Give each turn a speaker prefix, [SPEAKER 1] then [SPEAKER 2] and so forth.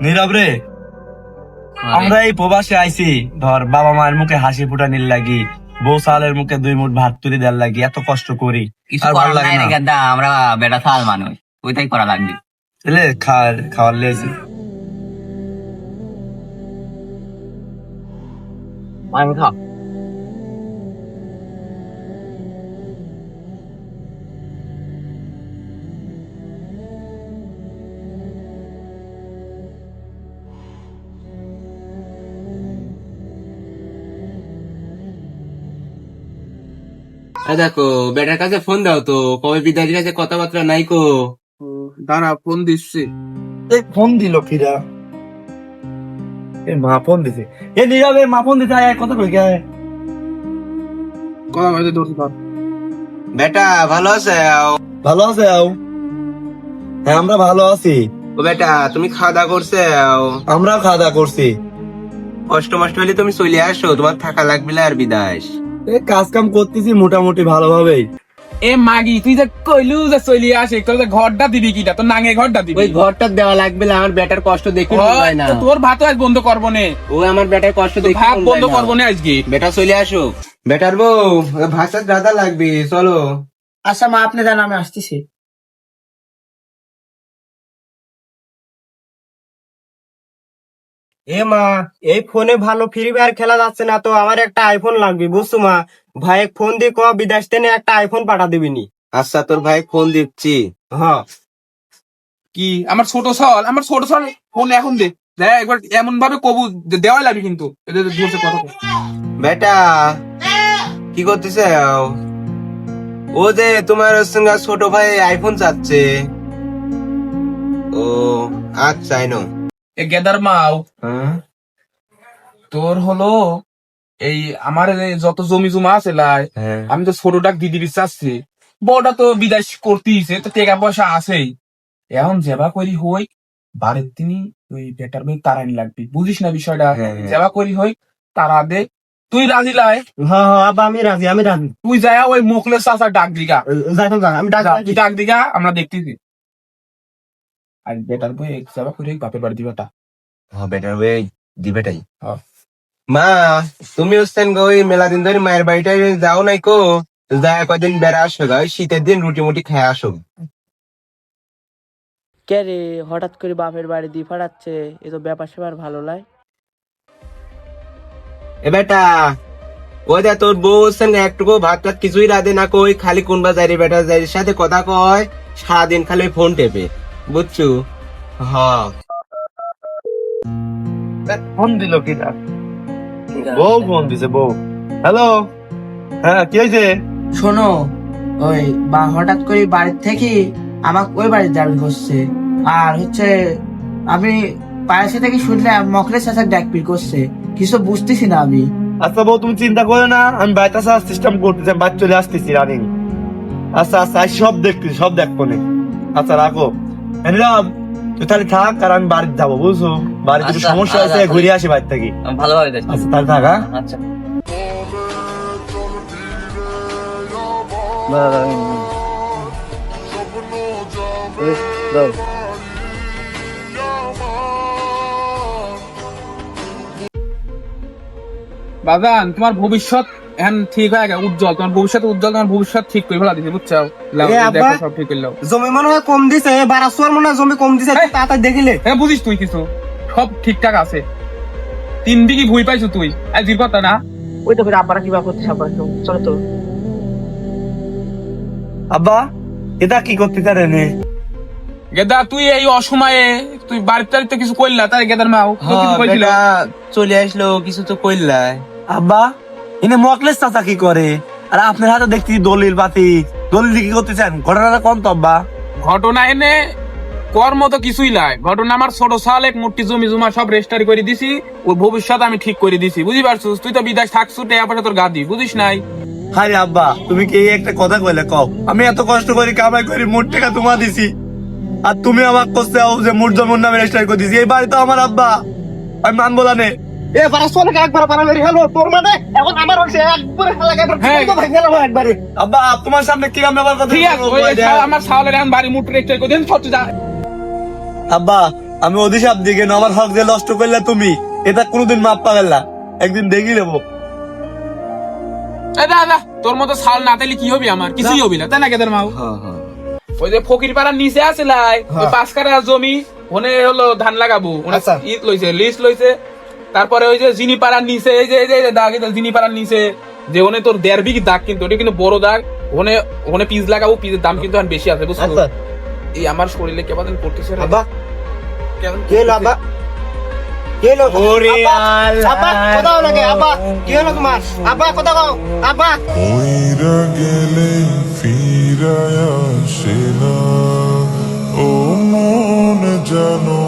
[SPEAKER 1] নীরব রে, আমরা এই প্রবাসে আইছি, ধর বাবা মায়ের মুখে হাসি ফুটানির লাগি, বউ সালের মুখে 2 মুঠ ভাত তুলি দেওয়ার লাগি এত কষ্ট করি,
[SPEAKER 2] কিছু
[SPEAKER 1] আর ভালো
[SPEAKER 2] করার
[SPEAKER 1] লাগে
[SPEAKER 2] নাই
[SPEAKER 1] না।
[SPEAKER 2] রে গাদ্দা, আমরা বেটা সাল মানুষ, ওইটাই করা লাগবে।
[SPEAKER 1] ছেলে খাওয়ার লেছি।
[SPEAKER 2] আমি খা।
[SPEAKER 3] দেখো বেটার কাছে ফোন দাও তো, কবে বিদ্যার্থীর কাছে কথাবার্তা নাই কো।
[SPEAKER 4] দাঁড়া ফোন দিচ্ছি।
[SPEAKER 1] এই ফোন দিল কিরা? এ মা ফোন দিছে। এ নীরব, এ মা ফোন দিছে, আয় কথা কই গে।
[SPEAKER 4] কথা বলতে দৌড়তে পার।
[SPEAKER 3] বেটা ভালো আছে?
[SPEAKER 1] ভালো আছে আও? হ্যাঁ আমরা ভালো আছি।
[SPEAKER 3] ও বেটা তুমি খাওয়া দাওয়া করছে?
[SPEAKER 1] আমরাও খাওয়া দাওয়া করছি।
[SPEAKER 3] কষ্ট মষ্ট হলে তুমি চলে আসো, তোমার থাকা লাগবে না আর বিদাস।
[SPEAKER 1] এই কাজ কাম করতেছি মোটামুটি ভালোভাবেই।
[SPEAKER 4] এ মাগি তুই যে কইলু যে চলি আসে, তোর ঘরটা দিবি কিটা? তোর নাঙে ঘরটা দিবি?
[SPEAKER 3] ওই ঘরটা দেওয়া লাগবে না, আমার বেটার কষ্ট দেখে হয় না।
[SPEAKER 4] তো তোর ভাত আজ বন্ধ করবো নে,
[SPEAKER 3] ও আমার বেটার কষ্ট দেখে
[SPEAKER 4] ভাত বন্ধ করবো না আজকে।
[SPEAKER 3] বেটা চলে আসো। বেটার বউ ভাষা দাদা লাগবে, চলো।
[SPEAKER 5] আচ্ছা মা, আপনি জান, আমি আসতেছি। এ মা, এই ফোনে ভালো ফ্রি ফায়ার খেলা যাচ্ছে না তো, আমার একটা আইফোন লাগবে বুঝছো মা। ভাই ফোন দিয়ে ক বিদেশ থেকে একটা আইফোন পাঠা দিবিনি।
[SPEAKER 3] আচ্ছা তোর ভাই ফোন দিচ্ছি।
[SPEAKER 5] হ্যাঁ
[SPEAKER 4] কি আমার ছোট সল ফোন এখন দে, দেখ একবার এমন ভাবে কবু দেওয়াই লাগবে কিন্তু, এদের জোরসে কথা কও।
[SPEAKER 3] বেটা কি করতেছে? ও যে তোমার সঙ্গে ছোট ভাই আইফোন চাচ্ছে। ও আচ্ছা আইনো।
[SPEAKER 4] এ গেদার মাও,
[SPEAKER 3] হ্যাঁ
[SPEAKER 4] তোর হলো এই আমার এই যত জমি জমা আছে লাই,
[SPEAKER 3] হ্যাঁ
[SPEAKER 4] আমি তো ছোটটাক দিদি চাচ্ছি, বড়টা তো বিদেশ করতেইছে, তো টাকা পয়সা আছেই। এখন যেবা করি হই বাড়ির তিনি ওই বেটার বই তারানি লাগবে, বুঝিস না বিষয়টা?
[SPEAKER 3] হ্যাঁ, হ্যাঁ।
[SPEAKER 4] যেবা করি হই তারা দে, তুই রাজি লাই,
[SPEAKER 5] হ্যাঁ হ্যাঁ আব্বা, আমি রাজি, আমি রাজি।
[SPEAKER 4] তুই যায় ওই মুখলের চাচা ডাক দিগা,
[SPEAKER 5] যাই হোক, আমি ডাক
[SPEAKER 4] তুই ডাক দিগা, আমরা দেখতেছি। আর বেটার বই যেবা করি বাপের বাড়ি দিবাটা।
[SPEAKER 3] হ্যাঁ বেটার বই দিবেটাই।
[SPEAKER 4] হ্যাঁ।
[SPEAKER 3] মা তুমি হচ্ছেন গো ওই মেলা দিন ধরে মায়ের বাড়িটায় যাও নাই কো, যা কয়দিন বেড়া আসো গা, ওই শীতের দিন রুটি মুটি খেয়ে আসো।
[SPEAKER 6] কে রে, হঠাৎ করে বাপের বাড়ি দিয়ে ফাটাচ্ছে? এ তো ব্যাপার স্যাপার ভালো লাই।
[SPEAKER 3] এ বেটা ওই দে তোর বউ হচ্ছেন একটুকু ভাত টাত কিছুই রাধে না কই, খালি কোনবা যাই রে বেটা যাই সাথে কথা কয়, সারাদিন খালি ফোন টেপে, বুঝছো? হ্যাঁ
[SPEAKER 1] ফোন দিল কিরা? বউ ফোন দিছে, বউ। হ্যালো, হ্যাঁ কি হয়েছে?
[SPEAKER 6] শোনো, ওই বা হঠাৎ করে বাড়ির থেকে আমাকে ওই বাড়ির দাবি করছে, আর হচ্ছে আমি পায়েসে থেকে শুনলে মখলের চাচাক ডাকপির করছে, কিছু বুঝতেছি না আমি।
[SPEAKER 1] আচ্ছা বউ তুমি চিন্তা করো না, আমি বাড়িতে আসার সিস্টেম করতেছি, আমি বাড়ি চলে আসতেছি রানিং। আচ্ছা আচ্ছা আমি সব দেখতেছি, সব দেখবো নে। আচ্ছা রাখো। নীরব তুই তাহলে থাক, আর আমি বাড়িতে যাবো, বুঝছো? বাড়িতে একটু
[SPEAKER 2] আচ্ছা,
[SPEAKER 1] সমস্যা
[SPEAKER 2] আচ্ছা,
[SPEAKER 1] আছে, ঘুরে আসি বাড়ি থেকে।
[SPEAKER 2] ভালোভাবে দেখ।
[SPEAKER 1] আচ্ছা তাহলে থাক, হ্যাঁ?
[SPEAKER 2] আচ্ছা
[SPEAKER 4] বাজান, তোমার ভবিষ্যৎ এখন ঠিক হয়ে গেছে, উজ্জ্বল, তোমার ভবিষ্যৎ উজ্জ্বল, তোমার ভবিষ্যৎ ঠিক করে ফেলা দিছে, বুঝছো? লাও,
[SPEAKER 5] এ আব্বা।
[SPEAKER 4] দেখো সব ঠিক করলাও।
[SPEAKER 5] জমি মনে হয় কম দিছে, বারাসুয়ার মনে হয় জমি কম দিছে,
[SPEAKER 4] এই।
[SPEAKER 5] তাড়াতাড়ি দেখিলে।
[SPEAKER 4] হ্যাঁ বুঝিস তুই কিছু, সব ঠিকঠাক আছে। 3 বিঘি ভুই পাইছো তুই, আর জির কথা না।
[SPEAKER 6] ওই তো করে আব্বারা কিবা করতে সাবাস, চলো তো।
[SPEAKER 1] আব্বা এটা কি করতে চারে নে?
[SPEAKER 4] গেদা তুই এই অসময়ে তুই বাড়িতে টাড়িতে কিছু করলা, তাই গেদার মাও তো কিছু
[SPEAKER 3] হ্যাঁ
[SPEAKER 4] কইছিল।
[SPEAKER 3] বেটা চলে আসলো, কিছু তো কইলাই।
[SPEAKER 1] আব্বা এনে মকলেশ চাচা কি করে? আর আপনার হাতে দেখছি দলিল পাতি, দলিল কি করতে চান? ঘটনাটা কোন তো আব্বা?
[SPEAKER 4] ঘটনা এনে কর্ম তো কিছুই নাই, ঘটনা আমার ছোট সাল এক মুঠি জমি জমা সব রেজিস্টারি করে দিছি, ওর ভবিষ্যৎ আমি ঠিক করে দিছি, বুঝি পারছিস? তুই তো বিদেশ থাকছু, টাকা পয়সা তোর গাদি, বুঝিস নাই?
[SPEAKER 1] হাই আব্বা তুমি কি এই একটা কথা কইলে কও? আমি এত কষ্ট করি কামাই করি, মোট টাকা তোমা দিছি, আর তুমি আমার করতে আও যে মোট জমুর নামে রেজিস্টার করে দিছি। এই বাড়ি তো আমার আব্বা, আমি মানবো না নে।
[SPEAKER 5] এ বারাসুয়াকে একবার পারালেরি হলো তোর, মানে এখন আমার হচ্ছে একবারে হালাকা
[SPEAKER 4] হ্যাঁ।
[SPEAKER 5] ভেঙে গেল একবারে।
[SPEAKER 1] আব্বা তোমার সামনে কি আমরা আবার কথা
[SPEAKER 4] ঠিক আছে,
[SPEAKER 1] বলবো?
[SPEAKER 4] ওই আমার সালের এখন বাড়ি মুঠ রেজিস্টারি করে দিন, সব যা।
[SPEAKER 1] আব্বা আমি অধিশাপ দিয়ে কেন আমার হক যে নষ্ট করলে তুমি, এটা কোনোদিন মাপ পাবেন না, একদিন দেখি নেবো।
[SPEAKER 4] এ দাদা তোর মতো সাল না তাইলে কি হবি, আমার কিছুই হবি না, তাই না কেদার মাও? ওই যে ফকির পাড়ার নিচে আছে লাই, ওই 5 কাঠা জমি, ওনে হলো ধান লাগাবো, ওনে
[SPEAKER 5] আচ্ছা।
[SPEAKER 4] ঈদ লইছে, লিস্ট লইছে। তারপরে ওই যে জিনি পাড়ার নিচে, এই যে দাগ, জিনি পাড়ার নিচে যে ওনে তোর 1.5 বিঘি দাগ, কিন্তু ওটা কিন্তু বড় দাগ, ওনে ওনে পিস লাগাবো, পিসের দাম কিন্তু এখন বেশি আছে, বুঝছো?
[SPEAKER 5] আচ্ছা
[SPEAKER 4] এই আমার শরীরে কেমন করতেছে রে।
[SPEAKER 5] আব্বা
[SPEAKER 4] কেমন
[SPEAKER 5] কি হলো আব্বা? কি হলো?
[SPEAKER 1] ওরে
[SPEAKER 5] আব্বা,
[SPEAKER 1] আল্লাহ।
[SPEAKER 5] আব্বা কোথাও লাগে? আব্বা কি হলো তোমার? আব্বা কোথাও? আব্বা
[SPEAKER 7] ওইরা গেলে ফিরায় আসে না, ও মন জানো